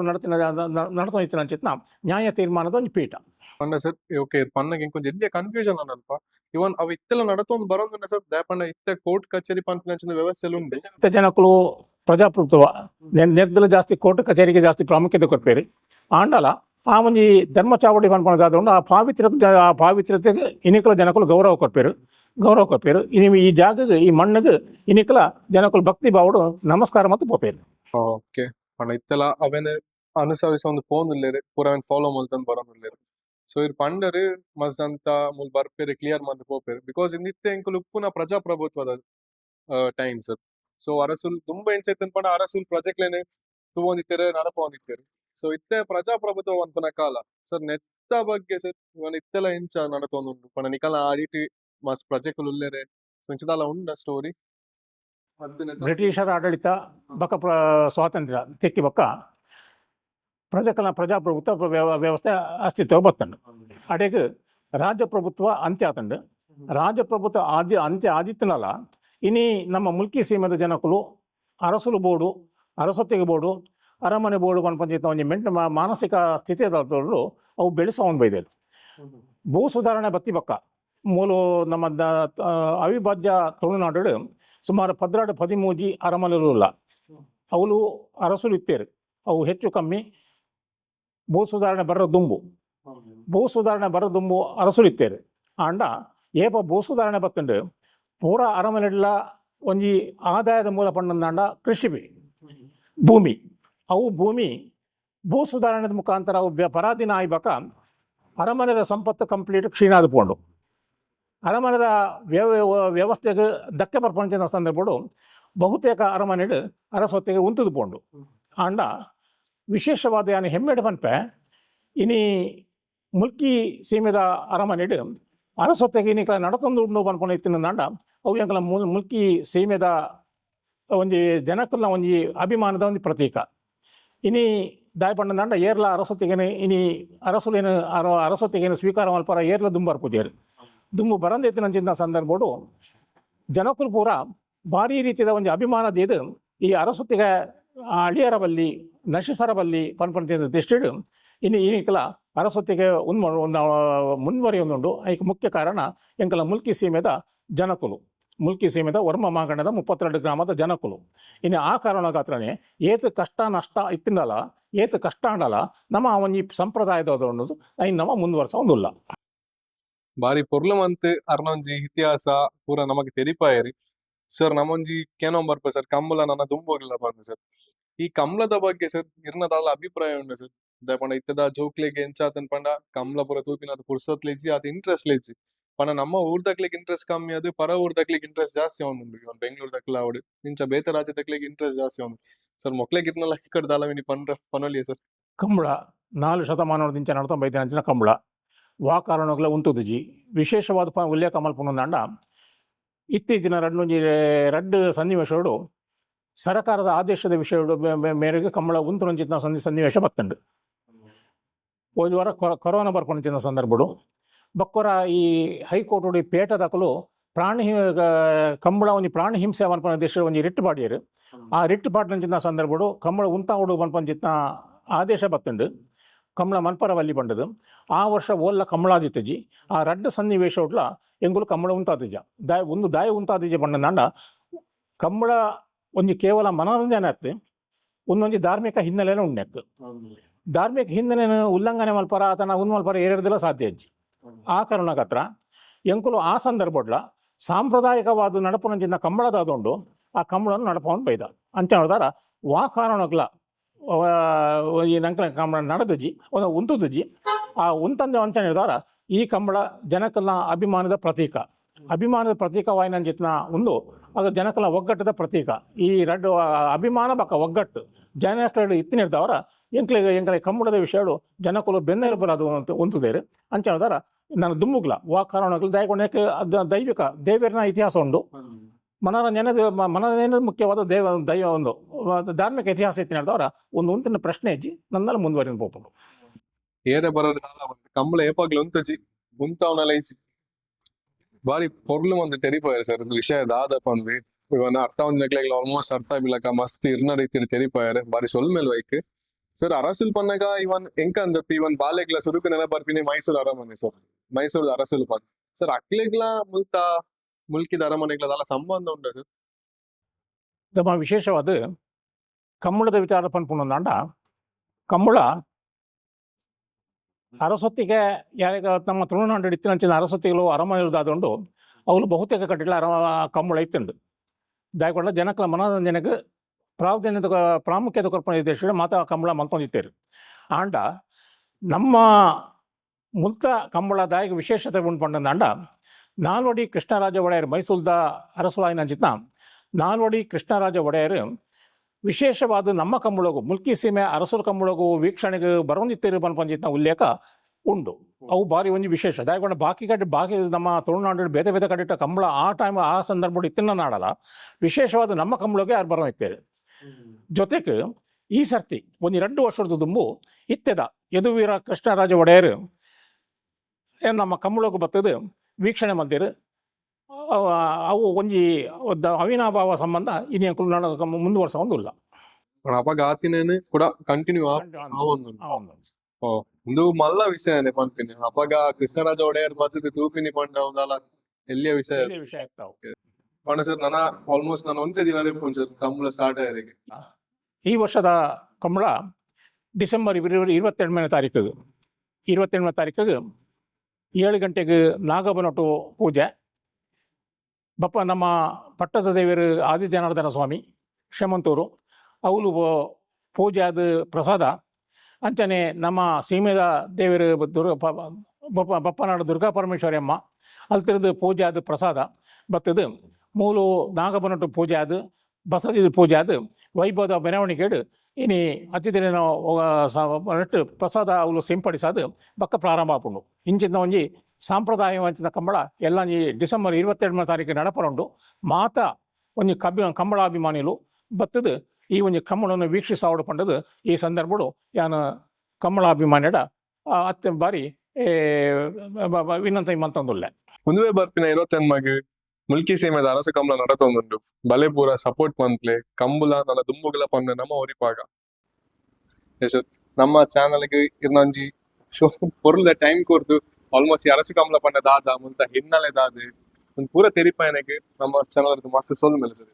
ನಡತೊಂದಿತ್ತಿನ ಅಂಚಿತ್ನ ನ್ಯಾಯ ತೀರ್ಮಾನದ ಒಂದು ಪೀಠ ಪಂಡ ಸರ್ ಓಕೆ ಪನ್ನಗೆ ಇಂಕೊಂಚ ಎಡ್ಡೆ ಕನ್ಫ್ಯೂಷನ್ ಅನ್ನಲ್ಪ ಇವನ್ ಅವ ಇತ್ತೆಲ್ಲ ನಡತೊಂದು ಬರೋದು ಸರ್ ದಯಪಂಡ ಇತ್ತೆ ಕೋರ್ಟ್ ಕಚೇರಿ ಪಂಪಿನ ವ್ಯವಸ್ಥೆ ಉಂಟು ಜನಕ್ಕಳು ಪ್ರಜಾಪ್ರಭುತ್ವ ನಿರ್ದಲ ಜಾಸ್ತಿ ಕೋರ್ಟ್ ಕಚೇರಿಗೆ ಜಾಸ್ತಿ ಪ್ರಾಮುಖ್ಯತೆ ಕೊಡ್ಬೇರಿ ಆಂಡಲ ಆ ಒಂಜಿ ಧರ್ಮ ಚಾವಡಿ ಪನ್ಪನದಾಕೊಂಡು ಆ ಪಾವಿತ್ರ್ಯತೆಗೆ ಇನ್ನಿಕಲ ಜನಕ್ಕಳು ಗೌರವ ಕೊಡ್ಬೇರು ಗೌರವ ಕೊಪ್ಪೇರು. ಇನ್ನು ಈ ಜಾಗಕ್ಕೆ ಈ ಮಣ್ಣಿಗೆ ಇನ್ನಿಕ್ಕಲ ಜನಕ್ಕಲು ಭಕ್ತಿ ಭಾವಡು ನಮಸ್ಕಾರ ಮತ್ತು ಪೋಪೇರು. ಓಕೆ ಪಂಡ ಇತ್ತೆಲ ಅವೇನೆ ಅನುಸರಿಸ ಒಂದು ಫೋನ್ ಇಲ್ಲೇರಿ ಪೂರ ಅವೇನ್ ಫಾಲೋ ಮಲ್ತಂದು ಬರೋದಿಲ್ಲೇರಿ. ಸೊ ಇದು ಪಂಡರು ಮಸ್ತ್ ಅಂತ ಮುಲ್ ಬರ್ಪೇರಿ ಕ್ಲಿಯರ್ ಮಾಡಿ ಪೋಪೇರು ಬಿಕಾಸ್ ಇಂದಿತ್ತೆ ಎಂಕುಲು ಉಪ್ಪುನ ಪ್ರಜಾಪ್ರಭುತ್ವದ ಟೈಮ್ಸ್. ಸೊ ಅರಸುಲ್ ತುಂಬಾ ಎಂಚೈತನ್ ಪಂಡ ಅರಸುಲ್ ಪ್ರೊಜೆಕ್ಟ್ಲೇನೆ ತೂವೊಂದಿತ್ತೇರೆ ನಡಪೊಂದಿತ್ತೇರು. ಸೊ ಇತ್ತೆ ಪ್ರಜಾಪ್ರಭುತ್ವ ಅನ್ಪನ ಕಾಲ ಸರ್ ನೆತ್ತ ಬಗ್ಗೆ ಸರ್ ಇವನ್ ಇತ್ತೆಲ ಇಂಚ ನಡತೊಂದುಂಡು ಪಂಡ ನಿಕಲ ಆಡಿಟಿ ಮಸ್ತ್ ಪ್ರೊಜೆಕ್ಟ್ ಉಲ್ಲೇರೆ. ಸೊ ಇಂಚದಲ್ಲ ಉಂಡ ಸ್ಟೋರಿ ಬ್ರಿಟಿಷರ ಆಡಳಿತ ಬಕ ಸ್ವಾತಂತ್ರ್ಯ ತೆಕ್ಕಿ ಬಕ್ಕ ಪ್ರಜಾಪ್ರಭುತ್ವ ವ್ಯವಸ್ಥೆ ಅಸ್ತಿತ್ವ ಬತ್ತಂಡು. ಅಡೆಗೆ ರಾಜಪ್ರಭುತ್ವ ಅಂತ್ಯ ಆತಂಡು. ರಾಜಪ್ರಭುತ್ವ ಅಂತ್ಯ ಆದಿತ್ತನಲ್ಲ ಇನಿ ನಮ್ಮ ಮುಲ್ಕಿ ಸೀಮೆದ ಜನಕುಲು ಅರಸುಲು ಬೋಡು, ಅರಸೊತ್ತಿಗೆ ಬೋಡು, ಅರಮನೆ ಬೋಡು ಪಂಚಾಯತ್ ಒಂಜಿ ಮಾನಸಿಕ ಸ್ಥಿತಿ ಅದಾದ್ರು ಅವು ಬೆಳೆಸೋನ್ ಬೈದೇರು. ಭೂ ಸುಧಾರಣೆ ಬತ್ತಿ ಬಕ್ಕ ಮೂಲು ನಮ್ಮ ಅವಿಭಾಜ್ಯ ತುಳುನಾಡು ಸುಮಾರು 13 ಅರಮನೆಗಳು ಇಲ್ಲ. ಅವಳು ಅರಸುಲು ಇತ್ತೇರು. ಅವು ಹೆಚ್ಚು ಕಮ್ಮಿ ಭೂ ಸುಧಾರಣೆ ಬರೋ ದುಂಬು ಅರಸುಲು ಇತ್ತೇರು. ಆಂಡ ಏಪ ಭೂ ಸುಧಾರಣೆ ಬತ್ತಂಡು ಪೂರ ಅರಮನೆಡ್ಲ ಒಂಜಿ ಆದಾಯದ ಮೂಲ ಪಂಡಂದಾಂಡ ಕೃಷಿ ಭೂಮಿ. ಅವು ಭೂ ಸುಧಾರಣೆದ ಮುಖಾಂತರ ಅವು ಪರಾಧೀನ ಆಯ್ಬಕ ಅರಮನೆದ ಸಂಪತ್ತು ಕಂಪ್ಲೀಟ್ ಕ್ಷೀಣಾದ ಪೋಂಡು. ಅರಮನೆದ ವ್ಯವಸ್ಥೆಗೆ ಧಕ್ಕೆ ಬರ್ಪಂಚಿನ ಸಂದರ್ಭಡು ಬಹುತೇಕ ಅರಮನೆಡು ಅರಸೊತ್ತಿಗೆ ಉಂತುದು ಪೋಂಡು. ಆಂಡ ವಿಶೇಷವಾದ ಯಾನು ಹೆಮ್ಮೆಡು ಪನ್ಪೆ ಇನಿ ಮುಲ್ಕಿ ಸೀಮೆದ ಅರಮನೆಡು ಅರಸೊತ್ತಿಗೆ ಇನ್ನಿಕಲ ನಡತೊಂದು ಉಂಡು ಪನ್ಪೊಂಡು ಇತ್ತಿನಂದಾಂಡ ಅವು ಎಂಕಲ ಮುಲ್ಕಿ ಸೀಮೆದ ಒಂಜಿ ಜನಕ್ಕಲ್ನ ಒಂಜಿ ಅಭಿಮಾನದ ಒಂದು ಪ್ರತೀಕ. ಇನಿ ದಾಯ್ ಪಂಡಂದಾಂಡ ಏರ್ಲ ಅರಸೊತ್ತಿಗೆನೆ ಇನಿ ಅರಸೊತ್ತಿಗೆನೆ ಸ್ವೀಕಾರ ಮಲ್ಪರ ಏರ್ಲ ದುಂಬರ್ಪುಜೇರು. ದುಂಬು ಬರಂದೆತ್ತಿನಂಚಿನ ಸಂದರ್ಭಡು ಜನಕ್ಕಲು ಪೂರ ಭಾರಿ ರೀತಿಯ ಒಂದು ಅಭಿಮಾನದ ಇದು ಈ ಅರಸೊತ್ತಿಗೆ ಅಳಿಯರ ಬಲ್ಲಿ ನಶಿಸರ ಬಲ್ಲಿ ಪನ್ಪಂಚಿನ ದೃಷ್ಟಿಡು ಇನ್ನಿಕಲ ಅರಸೊತ್ತಿಗೆ ಮುಂದುವರಿಯೊಂದುಂಡು. ಐಕ್ ಮುಖ್ಯ ಕಾರಣ ಎಂಕಲ ಮುಲ್ಕಿ ಸೀಮೆದ ಜನಕುಲು, ಮುಲ್ಕಿ ಸೀಮೆದ ವರ್ಮ ಮಾಗಣದ 32 ಗ್ರಾಮದ ಜನಕುಲು. ಇನ್ನು ಆ ಕಾರಣಗಾತ್ರನೇ ಏತು ಕಷ್ಟ ನಷ್ಟ ಇತ್ತಿನಲ್ಲ, ಏತು ಕಷ್ಟ ಅಂಡಲ್ಲ ನಮ್ಮ ಒಂಜಿ ಸಂಪ್ರದಾಯದ ಅನ್ನೋದು ಐನ್ ನಮ್ಮ ಮುಂದುವರ್ಸ ಒಂದುಲ್ಲ. ಬಾರಿ ಪೊರ್ಲು ಮಂತ್ ಅರ್ನೊಂಜಿ ಇತಿಹಾಸ ಪೂರ ನಮಗೆ ತೆರಿಪಾಯರಿ ಸರ್. ನಮ್ಮೊಂಜಿ ಕೇನೊಂದು ಬರ್ಪ ಸರ್ ಕಂಬಳ ನನ್ನ ದುಂಬೋಗಿಲ್ಲ ಬಂದು ಸರ್. ಈ ಕಂಬಳದ ಬಗ್ಗೆ ಸರ್ ಇರ್ನದಾಲ ಅಭಿಪ್ರಾಯ ಉಂಡು ಸರ್. ಪಂಡ ಇತ್ತದ ಜೋಕ್ಲೆಗೆ ಎಂಚಾತನ್ ಪಂಡ ಕಂಬಳ ಪೂರ ತೂಪಿನ ಪುರ್ಸೊತ್ಲೆಜ್ಜಿ ಅದು ಇಂಟ್ರೆಸ್ಟ್ ಲೆಜ್ಜಿ ಪಂಡ ನಮ್ಮ ಊರ್ದಕ್ಲಿಗೆ ಇಂಟ್ರೆಸ್ಟ್ ಕಮ್ಮಿ ಅದು ಪರ ಊರ್ದಕ್ಲಿಗೆ ಇಂಟ್ರೆಸ್ಟ್ ಜಾಸ್ತಿ ಅವನುಂಡು. ಇವನ್ ಬೆಂಗಳೂರು ದಕ್ಲ ಅವಡು ಇಂಚ ಬೇತೆ ರಾಜ್ಯದಕ್ಲಿಗೆ ಇಂಟ್ರೆಸ್ಟ್ ಜಾಸ್ತಿ ಅವನು ಸರ್. ಮೊಕ್ಲೆಗೆ ಇರ್ನಲ್ಲ ಈ ಕಡೆ ದಾಲವಿನಿ ಪನೊಲಿಯ ಸರ್. ಕಂಬಳ 4 ಶತಮಾನದಿಂದ ನಡತೊಂಬೈದಿನ ಕಂಬಳ ವಾ ಕಾರಣಗಳ ಉಂಟುದುಜಿ ವಿಶೇಷವಾದ ಉಲ್ಲೇಖ ಮಲ್ಪೊಂದಾಂಡ ಇತ್ತೀಚಿನ ರಡ್ಡು ಸನ್ನಿವೇಶಗಳು ಸರಕಾರದ ಆದೇಶದ ವಿಷಯ ಮೇರೆಗೆ ಕಂಬಳ ಉಂತುನಂಚಿನ ಸನ್ನಿವೇಶ ಬತ್ತಂಡು. ಒಂದು ವಾರ ಕೊರೋನಾ ಬರ್ಪಂಚಿನ ಸಂದರ್ಭಡು ಬಕ್ಕೊರ ಈ ಹೈಕೋರ್ಟ್ ಪೇಟ ದಾಖಲು ಕಂಬಳ ಒಂಜಿ ಪ್ರಾಣಿ ಹಿಂಸೆ ಪನ್ಪನ ದೇಶ ಒಂಜಿ ರಿಟ್ ಪಾಡಿಯರು. ಆ ರಿಟ್ ಪಾಡ್ನಂಚಿನ ಸಂದರ್ಭಡು ಕಂಬಳ ಉಂತಾವುಡು ಪನ್ಪಂಚಿನ ಆದೇಶ ಬತ್ತಂಡು ಕಂಬಳ ಮನ್ಪರ ವಲ್ಲಿ ಬಂಡದು. ಆ ವರ್ಷ ಓಲ್ಲ ಕಂಬಳಾದಿತ್ತಜಿ ಆ ರಡ್ಡು ಸನ್ನಿವೇಶ ಉಟ್ಲ ಎಂಗುಲು ಕಂಬಳ ಉಂತಾದಿಜ ದಾಯ ಉಂತಾದಿಜ ಬಂಡಂದಾಂಡ ಕಂಬಳ ಒಂಜಿ ಕೇವಲ ಮನೋರಂಜನೆ ಆಯ್ತು ಒಂದೊಂಜಿ ಧಾರ್ಮಿಕ ಹಿನ್ನೆಲೆನ ಉಂಡೆಕ್ಕು. ಧಾರ್ಮಿಕ ಹಿನ್ನೆಲೆನ ಉಲ್ಲಂಘನೆ ಮಲ್ಪರ ಆತನ ಮಲ್ಪರ ಏರೆಡ್ದೆಲ್ಲ ಸಾಧ್ಯ ಅಜ್ಜಿ. ಆ ಕಾರಣಕತ್ರ ಎಂಕುಲು ಆ ಸಂದರ್ಭಡ್ಲ ಸಾಂಪ್ರದಾಯಿಕವಾದ ನಡಪುನಂಚಿನ ಕಂಬಳದಾದುಂಡು ಆ ಕಂಬಳನ್ನು ನಡಪವನ್ನು ಬೈದ ಅಂತ ಹೇಳಿದಾರ ವಾ ಕಾರಣಗ್ಲ ಈ ನಂಕಲ ಕಂಬಳ ನಡೆದಜಿ ಒಂದು ಉಂತುದಜಿ ಆ ಉಂತಂದೆ ಅಂಚ ಹೇಳಿದಾರ ಈ ಕಂಬಳ ಜನಕಲ್ನ ಅಭಿಮಾನದ ಪ್ರತೀಕವಾಯಿನಂಚಿತ್ನ ಒಂದು ಆಗ ಜನಕಲ್ನ ಒಗ್ಗಟ್ಟದ ಪ್ರತೀಕ. ಈ ರಡ್ಡು ಅಭಿಮಾನ ಬಕ್ಕ ಒಗ್ಗಟ್ಟು ಜನಕಲು ಇತ್ತಿನಿರ್ದವರ ಎಂಕಲೆ ಕಂಬಳದ ವಿಷಯಗಳು ಜನಕಲು ಬೆನ್ನೆಲುಬರಾದು ಉಂತುದೇರು ಅಂಚ ಹೇಳಿದಾರ ನಾನು ದುಮ್ಮುಗ್ಲ ವಾ ಕಾರಣಗಳು ದಯಗೊಂಡಕ್ಕೆ ದೈವಿಕ ದೇವರಿನ ಇತಿಹಾಸ ಉಂಡು. ಮನೋರಂಜನೆ ಮುಖ್ಯವಾದ ದೈವ ಒಂದು ಧಾರ್ಮಿಕ ಇತಿಹಾಸ ಇತ್ತು ನಡೆದವರ ಒಂದು ಉಂಟಿನ ಪ್ರಶ್ನೆ ಅಜ್ಜಿ ನನ್ನಲ್ಲಿ ಮುಂದುವರಿನ ಪೋಪುಂಡು. ಏರೆ ಬರೋದು ಕಂಬಳ ಏಪಾಗ್ಲು ಉಂತಜಿ ಉಂತವನೆಲ್ಲ ಐಜಿ ಬಾರಿ ಪೊರ್ಲು ಒಂದು ತೆರಿಪಾಯರು ಸರ್. ಇದು ವಿಷಯ ದಾದಪ್ಪ ಅಂದ್ವಿ ಇವನ್ನ ಅರ್ಥ ಒಂದ್ಲೆಗ್ಲ ಆಲ್ಮೋಸ್ಟ್ ಅರ್ಥ ಬಿಲ್ಲಕ ಮಸ್ತ್ ಇರ್ನ ರೀತಿಯಲ್ಲಿ ತೆರಿಪಾಯರೆ ಬಾರಿ ಸೊಲ್ಮೇಲ್ ವೈಕ್ ಸರ್. ಅರಸುಲ್ ಪನ್ನಗ ಇವನ್ ಎಂಕ ಅಂದಪ್ಪಿ ಇವನ್ ಬಾಲೆಗ್ಲ ಸುರುಕು ನೆನಪರ್ಪಿನಿ ಮೈಸೂರು ಅರಮನೆ ಸರ್. ಮೈಸೂರದ ಅರಸುಲ್ ಪನ್ ಸರ್ ಅಕ್ಲೆಗ್ಲ ಮುಲ್ಕಿದ ಅರಮನೆಗಳದಲ್ಲ ಸಂಬಂಧ ಉಂಟ ಸರ್. ತಮ್ಮ ವಿಶೇಷವಾದ ಕಂಬಳದ ವಿಚಾರ ಪನ್ಪುಂಡಾಂಡ ಕಂಬಳ ಅರಸೊತ್ತಿಗೆ ಯಾರಿಗ ನಮ್ಮ ತುಳುನಾಡು ಇತ್ತಿನಂಚಿನ ಅರಸೊತ್ತಿಗಳು ಅರಮನೆದಾದುಂಡು ಅವಳು ಬಹುತೇಕ ಕಟ್ಟಿಲ್ಲ ಕಮ್ಮಳ ಇತ್ತುಂಡು ದಾಯಕೊಂಡ ಜನಕ್ಕಲ ಮನೋರಂಜನೆಗೆ ಪ್ರಾಮುಖ್ಯತೆ ಕೊರ್ಪಣೆ ದೇಶ ಮಾತ ಕಂಬಳ ಮಲ್ತೊಂದಿತ್ತೇರು ಆಂಡ ನಮ್ಮ ಮುಲ್ತ ಕಂಬಳ ದಾಯಕ ವಿಶೇಷತೆ ಉಂಟು ಅಂಡ ನಾಲ್ವಡಿ ಕೃಷ್ಣರಾಜ ಒಡೆಯರ್ ಮೈಸೂಲ್ದ ಅರಸುಳಾಯಿನ ಅಂಚಿತ್ನ ನಾಲ್ವಡಿ ಕೃಷ್ಣರಾಜ ಒಡೆಯರ್ ವಿಶೇಷವಾದ ನಮ್ಮ ಕಂಬಳಗು ಮುಲ್ಕಿ ಸೀಮೆ ಅರಸರ ಕಂಬಳಗು ವೀಕ್ಷಣೆಗೆ ಬರೋಂದಿತ್ತೇರು ಪಂಚಿತ್ನ ಉಲ್ಲೇಖ ಉಂಡು ಅವು ಭಾರಿ ಒಂಜಿ ವಿಶೇಷ ದಾಯಕೊಂಡ ಬಾಕಿ ನಮ್ಮ ತುಳುನಾಡು ಬೇತೆ ಬೇತೆ ಕಡೆ ಕಂಬಳ ಆ ಟೈಮ್ ಆ ಸಂದರ್ಭ ಇತ್ತಿನ ನಾಡಲ್ಲ ವಿಶೇಷವಾದ ನಮ್ಮ ಕಂಬಳಗೆ ಯಾರು ಬರೋ ಇತ್ತೇರು ಜೊತೆಗೆ ಈ ಸರ್ತಿ ಒಂದು 2 ವರ್ಷದ ದುಂಬು ಇತ್ತೆದ ಯದುವೀರ ಕೃಷ್ಣರಾಜ ಒಡೆಯರ್ ನಮ್ಮ ಕಂಬಳಗು ಬರ್ತದೆ ವೀಕ್ಷಣೆ ಮಲ್ತೇರು ಅವು ಒಂಜಿ ಅವಿನಾಭಾವ ಸಂಬಂಧ ಇನ್ನೇನು ಮುಂದುವರ್ಸ ಒಂದಿಲ್ಲ ಅಪಗ ಆತಿನೇನು ಕೂಡ ಕಂಟಿನ್ಯೂ ಓ ಇಂದು ಮಲ್ಲ ವಿಷಯನೇ ಪಂಪಿನಿ ಅಪಗ ಕೃಷ್ಣರಾಜ ಒಡೆಯರ್ ಬರ್ತದೆ ತೂಪಿನಿ ಪಂಡ ಒಂದಲ್ಲ ಎಲ್ಲಿಯ ವಿಷಯ ವಿಷಯ ಆಗ್ತಾವೆ ಪಂಡ ಸರ್ ನನ್ನ ಆಲ್ಮೋಸ್ಟ್ ನಾನು ಒಂದೇ ದಿನ ಸರ್ ಕಂಬಳ ಸ್ಟಾರ್ಟ್ ಆಗಿದೆ ಈ ವರ್ಷದ ಕಂಬಳ ಡಿಸೆಂಬರ್ 22ನೇ ತಾರೀಕಿಗೆ 22ನೇ ತಾರೀಕಿಗೆ 7 ಗಂಟೆಗೆ ನಾಗಬನಟು ಪೂಜೆ ಬಪ್ಪ ನಮ್ಮ ಪಟ್ಟದ ದೇವರು ಆದಿತ್ಯನಾರಾಯಣ ಸ್ವಾಮಿ ಶ್ರೀಮಂತೂರು ಅವಳು ಪೂಜೆ ಆದ ಪ್ರಸಾದ ಅಂಚನೆ ನಮ್ಮ ಸೀಮೆದ ದೇವರು ಬಪ್ಪನಾಡು ದುರ್ಗಾ ಪರಮೇಶ್ವರಿ ಅಮ್ಮ ಅಲ್ತಿರದು ಪೂಜೆ ಆದ ಪ್ರಸಾದ ಬತ್ತದು ಮೂಲು ನಾಗಬನಟು ಪೂಜೆ ಆದ ಬಸದಿದ ಪೂಜೆ ಆದ ವೈಭವದ ಮೆರವಣಿಗೆ ಇನಿ ಅತಿಥಿನ ನೆಟ್ಟು ಪ್ರಸಾದ ಅವಳು ಸಿಂಪಡಿಸೋದು ಬಕ್ಕ ಪ್ರಾರಂಭ ಆಪುಂಡು ಇಂಚಿನ ಒಂಜಿ ಸಾಂಪ್ರದಾಯವಂಚಿನ ಕಂಬಳ ಎಲ್ಲ ಈ ಡಿಸೆಂಬರ್ 22ನೇ ತಾರೀಕು ನಡಪುಂಡು ಮಾತ ಒಂಜಿ ಕಂಬಳಾಭಿಮಾನಿಲು ಬತ್ತದು ಈ ಒಂಜಿ ಕಂಬಳವನ್ನು ವೀಕ್ಷಿಸಾವಡು ಪಂಡದು ಈ ಸಂದರ್ಭಡು ಯಾನು ಕಂಬಳಾಭಿಮಾನಿಡ ಅತ್ತೆ ಬಾರಿ ವಿನಂತಿ ಮಂತೊಂದುಲ್ಲೆ ಮುಂದುವೆ ಬರ್ಪಿನ 21 ಮುಲ್ಕಿ ಸೀಮೆದ ಅರಸು ಕಂಬಳ ನಡತೊಂದುಂಡು ಬಲೆ ಪೂರ ಸಪೋರ್ಟ್ ಮಂತ್ಲೆ ಕಂಬುಲ ನನ್ನ ದುಂಬುಗಳ ಪಂಡ ನಮ್ಮ ಒರಿಪಾಗ ನಮ್ಮ ಚಾನಲ್ಗೆ ಇರ್ನಂಜಿ ಪೊರ್ಲ ಟೈಮ್ ಕೊರ್ದು ಆಲ್ಮೋಸ್ಟ್ ಅರಸು ಕಂಬಳ ಪಂಡ ದಾದ ಮುಂತ ಹಿನ್ನೆಲೆ ದಾದ ಒಂದು ಪೂರ ತೆರಿಪಾಯನೆಗೆ ನಮ್ಮ ಚಾನಲ್ ಮಸ್ತ್ ಸೋಲ್ ಮೆಲಿಸಿದೆ